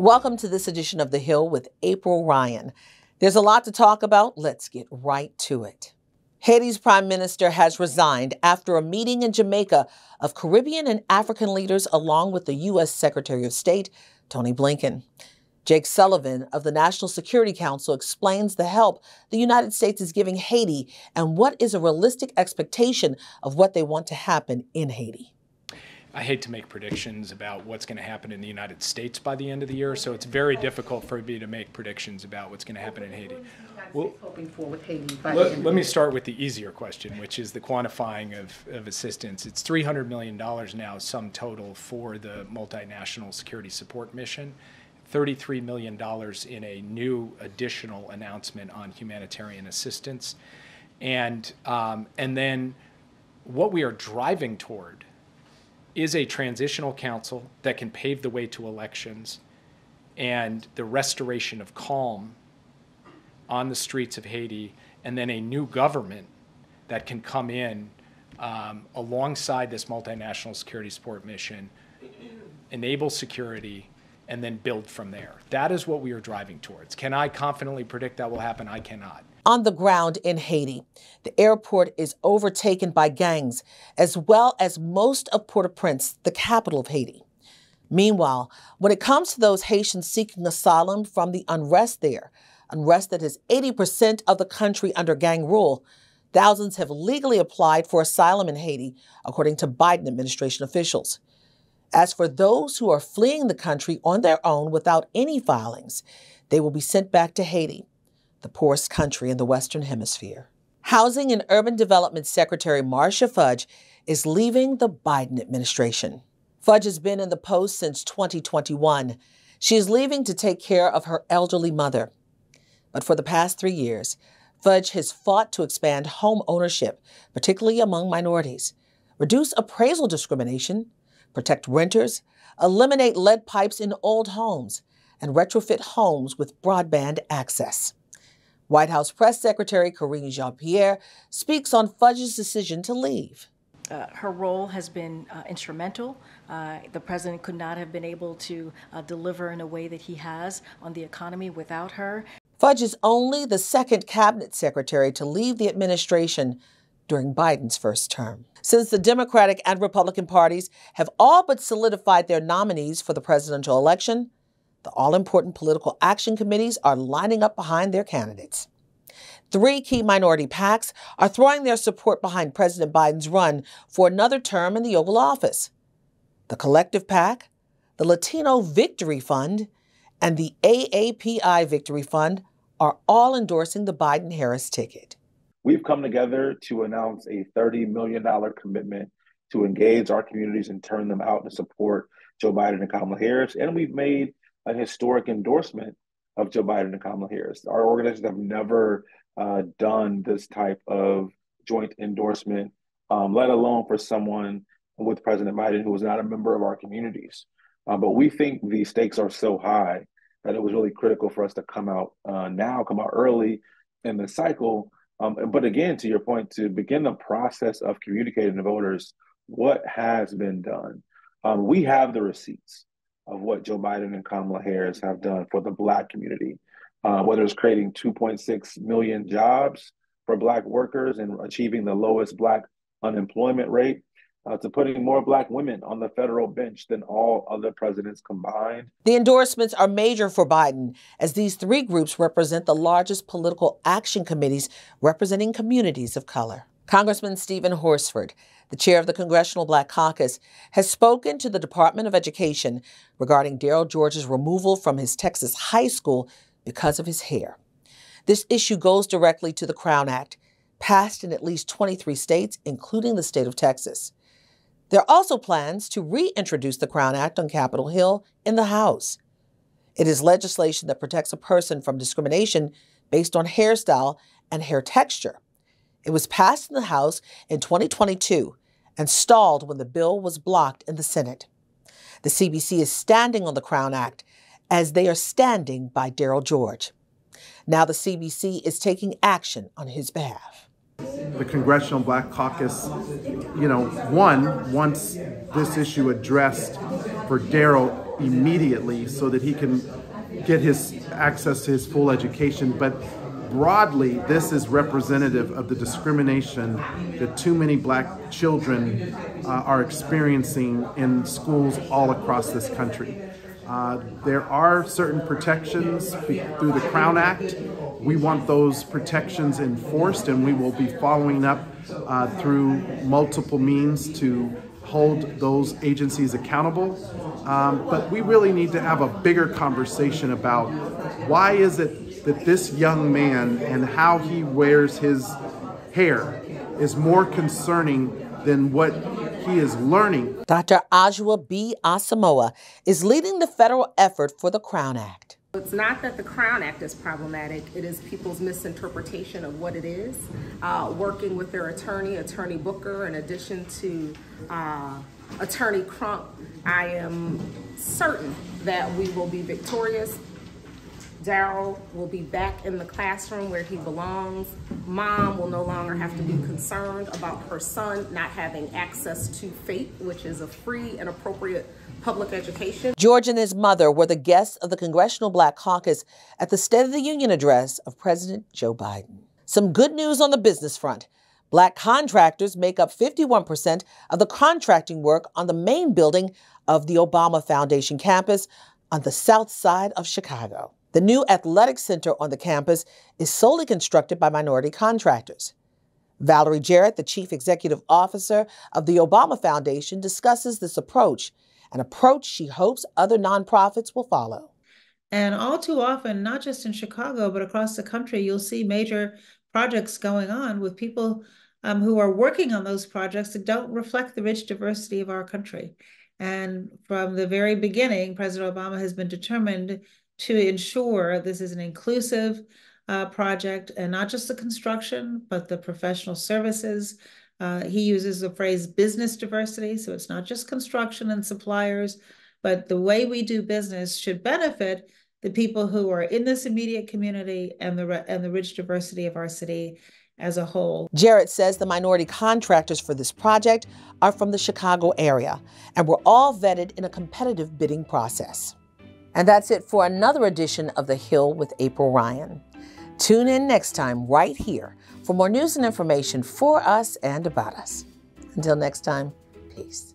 Welcome to this edition of The Hill with April Ryan. There's a lot to talk about. Let's get right to it. Haiti's prime minister has resigned after a meeting in Jamaica of Caribbean and African leaders along with the U.S. Secretary of State, Tony Blinken. Jake Sullivan of the National Security Council explains the help the United States is giving Haiti and what is a realistic expectation of what they want to happen in Haiti. I hate to make predictions about what's going to happen in the United States by the end of the year, so it's very difficult for me to make predictions about what's going to happen in Haiti. Well, let me start with the easier question, which is the quantifying of assistance. It's $300 million now, sum total, for the multinational security support mission, $33 million in a new additional announcement on humanitarian assistance. And then what we are driving toward is a transitional council that can pave the way to elections and the restoration of calm on the streets of Haiti, and then a new government that can come in alongside this multinational security support mission, enable security, and then build from there. That is what we are driving towards. Can I confidently predict that will happen? I cannot. On the ground in Haiti, the airport is overtaken by gangs, as well as most of Port-au-Prince, the capital of Haiti. Meanwhile, when it comes to those Haitians seeking asylum from the unrest there, unrest that has 80% of the country under gang rule, thousands have legally applied for asylum in Haiti, according to Biden administration officials. As for those who are fleeing the country on their own without any filings, they will be sent back to Haiti, the poorest country in the Western Hemisphere. Housing and Urban Development Secretary Marcia Fudge is leaving the Biden administration. Fudge has been in the post since 2021. She is leaving to take care of her elderly mother. But for the past 3 years, Fudge has fought to expand home ownership, particularly among minorities, reduce appraisal discrimination, protect renters, eliminate lead pipes in old homes, and retrofit homes with broadband access. White House Press Secretary Karine Jean-Pierre speaks on Fudge's decision to leave. Her role has been instrumental. The president could not have been able to deliver in a way that he has on the economy without her. Fudge is only the second cabinet secretary to leave the administration during Biden's first term. Since the Democratic and Republican parties have all but solidified their nominees for the presidential election, the all-important political action committees are lining up behind their candidates. 3 key minority PACs are throwing their support behind President Biden's run for another term in the Oval Office. The Collective PAC, the Latino Victory Fund, and the AAPI Victory Fund are all endorsing the Biden-Harris ticket. We've come together to announce a $30 million commitment to engage our communities and turn them out to support Joe Biden and Kamala Harris. And we've made a historic endorsement of Joe Biden and Kamala Harris. Our organizations have never done this type of joint endorsement, let alone for someone with President Biden who was not a member of our communities. But we think the stakes are so high that it was really critical for us to come out early in the cycle. But again, to your point, to begin the process of communicating to voters what has been done. We have the receipts of what Joe Biden and Kamala Harris have done for the Black community, whether it's creating 2.6 million jobs for Black workers and achieving the lowest Black unemployment rate, to putting more Black women on the federal bench than all other presidents combined. The endorsements are major for Biden, as these 3 groups represent the largest political action committees representing communities of color. Congressman Stephen Horsford, the chair of the Congressional Black Caucus, has spoken to the Department of Education regarding Daryl George's removal from his Texas high school because of his hair. This issue goes directly to the Crown Act, passed in at least 23 states, including the state of Texas. There are also plans to reintroduce the Crown Act on Capitol Hill in the House. It is legislation that protects a person from discrimination based on hairstyle and hair texture. It was passed in the House in 2022 and stalled when the bill was blocked in the Senate. The CBC is standing on the Crown Act as they are standing by Daryl George. Now the CBC is taking action on his behalf. The Congressional Black Caucus, wants this issue addressed for Daryl immediately so that he can get his access to his full education. But broadly, this is representative of the discrimination that too many Black children are experiencing in schools all across this country. There are certain protections through the Crown Act. We want those protections enforced, and we will be following up through multiple means to hold those agencies accountable. But we really need to have a bigger conversation about why is it that this young man and how he wears his hair is more concerning than what he is learning. Dr. Ajua B. Asamoah is leading the federal effort for the Crown Act. It's not that the Crown Act is problematic, it is people's misinterpretation of what it is. Working with their attorney, Attorney Booker, in addition to Attorney Crump, I am certain that we will be victorious. Daryl will be back in the classroom where he belongs. Mom will no longer have to be concerned about her son not having access to FAPE, which is a free and appropriate public education. George and his mother were the guests of the Congressional Black Caucus at the State of the Union address of President Joe Biden. Some good news on the business front. Black contractors make up 51% of the contracting work on the main building of the Obama Foundation campus on the south side of Chicago. The new athletic center on the campus is solely constructed by minority contractors. Valerie Jarrett, the chief executive officer of the Obama Foundation, discusses this approach, an approach she hopes other nonprofits will follow. And all too often, not just in Chicago, but across the country, you'll see major projects going on with people who are working on those projects that don't reflect the rich diversity of our country. And from the very beginning, President Obama has been determined to ensure this is an inclusive project, and not just the construction, but the professional services. He uses the phrase business diversity, so it's not just construction and suppliers, but the way we do business should benefit the people who are in this immediate community and the rich diversity of our city as a whole. Jarrett says the minority contractors for this project are from the Chicago area and were all vetted in a competitive bidding process. And that's it for another edition of The Hill with April Ryan. Tune in next time right here for more news and information for us and about us. Until next time, peace.